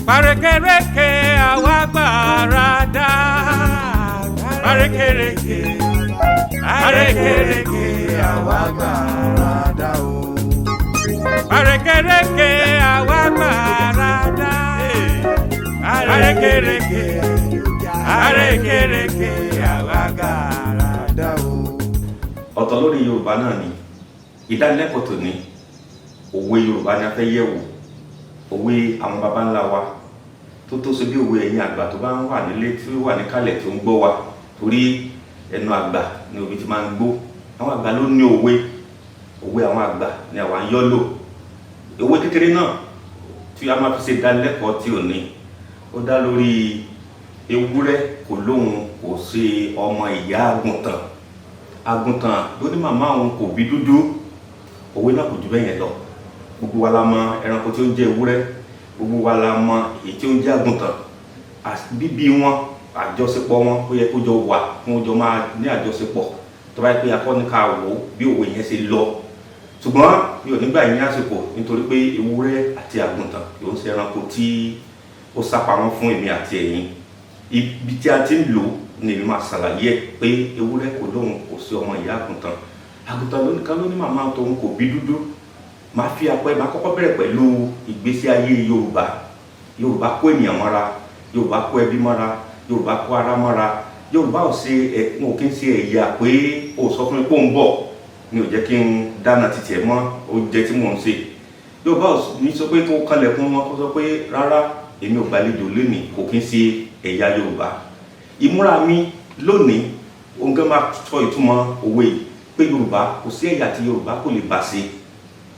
Parekereke àwa gbàràdà. Parekereke àwa gbàràdà o. Parekereke àwa gbàràdà. Parekereke àwa gbàràdà o. Ọ̀tọ̀ lórí Yorùbá náà ni ìdánilẹ́kọ̀ọ́ tòní òwe Yorùbá ni a fẹ́ yẹ̀ wò. Òwe àwọn baba ńlá wa tó ṣe bí òwe ẹ̀yin àgbà tó bá ń wà nílé tí ó wà níkàlẹ̀ tó ń gbọ́ wa, torí ẹnu àgbà ni òbí ti máa ń gbọ́. Àwọn àgbà ló ní òwe àwọn àgbà ni àwa ń yọ́ lò. Òwe kékeré náà tí a máa fi ṣe ìdánilẹ́kọ̀ọ́ tí ò ní, ó dá lórí ewúrẹ́ kò lóhun kò ṣe ọmọ ìyá àgùntàn. Àgùntàn ló ní màmá òun kò bí dúdú. Òwe náà kò jù bẹ́ẹ̀ yẹn lọ. Gbogbo wa la mọ ẹranko tí ó ń jẹ ewúrẹ́, gbogbo wa la mọ èyí tí ó ń jẹ àgùntàn. Bíbí wọn, àjọṣepọ̀ wọn ó yẹ kó jọ wà, kó jọ máa ní àjọṣepọ̀. Tó bá yẹ pé akọ́ni ká wò bí òwe yẹn ṣe lọ. Ṣùgbọ́n mi ò nígbà yín ní àsìkò nítorí pé ewúrẹ́ àti àgùntàn yóò ń ṣe ẹranko tí ó sápamọ́ fún èmi àti ẹ̀yin. Ibi tí a ti ń lò ni èmi máa ṣàlàyé pé ewúrẹ́ kò lóhun kò sí ọmọ ìyá àgùntàn. Àgùntàn ló ní màmá tóun kò bí dúdú. Máa kọ́kọ́ bẹ̀rẹ̀ pẹ̀lú ìgbésí ayé Yorùbá. Yorùbá kó ènìyàn mọ́ra, Yorùbá kó ẹbí mọ́ra, Yorùbá kó ará mọ́ra. Yorùbá ò kí ń ṣe ẹ̀yà pé ó sọ fún mi pé ó ń bọ̀ ni ò jẹ́ kí n dáná títì ẹ̀ mọ́ oúnjẹ tí mò ń ṣe. Yorùbá ò ní sọ pé kó kanlẹ̀kùn wọn kó sọ pé rárá èmi ò gbàlejò lónìí, kò kí ń ṣe ẹ̀yà Yorùbá. Ìmúra mi lónìí òun gan máa sọ ìtumọ̀ òwe pé Yorùbá kò sí ẹ̀yà tí Yorùbá kò lè bá ṣe.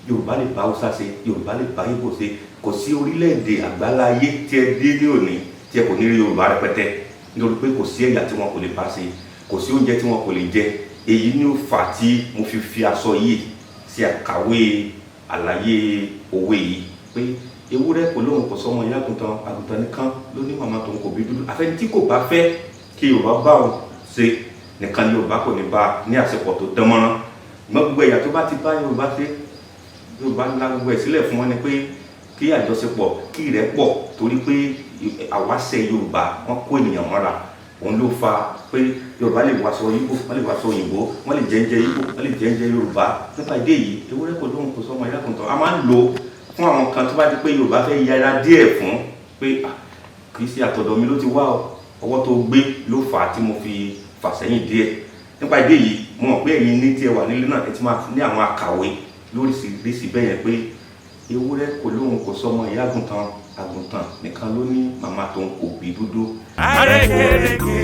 Yorùbá lè bá Hausa ṣe, Yorùbá lè bá Igbo ṣe. Kò sí orílẹ̀-èdè àgbáláyé tí ẹ dé ní òní tí ẹ kò ní rí Yorùbá rẹpẹtẹ, nítorí pé kò sí ẹ̀yà tí wọn kò lè bá ṣe, kò sí oúnjẹ tí wọn kò lè jẹ. Èyí ni ó fà tí mo fi aṣọ yìí sí àkàwé àlàyé òwe yìí pé ewúrẹ́ kò lóhun kò sọmọ ìyá àgùntàn nìkan ló ní màmá tóun kò bí dúdú. Àfẹ́ni tí kò bá fẹ́ kí Yorùbá bá òun ṣe nìkan ni Yorùbá kò ní bá ní àṣepọ̀ tó dán mọ́rán. Gbogbo ẹ̀yà tó bá ti bá Yorùbá ṣe, Yorùbá ńlá gbogbo ẹ̀ sílẹ̀ fún wọn ni pé kí àjọṣepọ̀ kí ìrẹ́pọ̀, torí pé àwáṣẹ Yorùbá wọn kó ènìyàn mọ́ra. Òun ló fa pé Yorùbá lè wàṣọ Ìgbò, wọ́n lè wàṣọ òyìnbó, wọ́n lè jẹ́ńjẹ́ Ìgbò, wọ́n lè jẹ́ńjẹ́ Yorùbá. Nípa ìdí èyí ewúrẹ́ kò lóhun kò sọmọ ìyá àgùntàn. A máa ń lò fún àwọn kan tó bá di pé Yorùbá fẹ́ yára díẹ̀ fún pé kì í ṣe àtọ̀dọ̀ mi ló ti wá ọwọ́ tó gbé ló fà á tí mo fi fà sẹ́yìn díẹ̀. Nípa ìdí èyí mo mọ̀ pé ẹ̀yin ní tí ẹ wà nílé náà ẹ ti máa ní àwọn àkàwé lóríṣiríṣi bẹ́ẹ̀ yẹn pé ewúrẹ́ kò lóhun kò sọmọ ìyá àgùntàn nìkan ló ní màmá tóun kò bí dúdú. Parekereke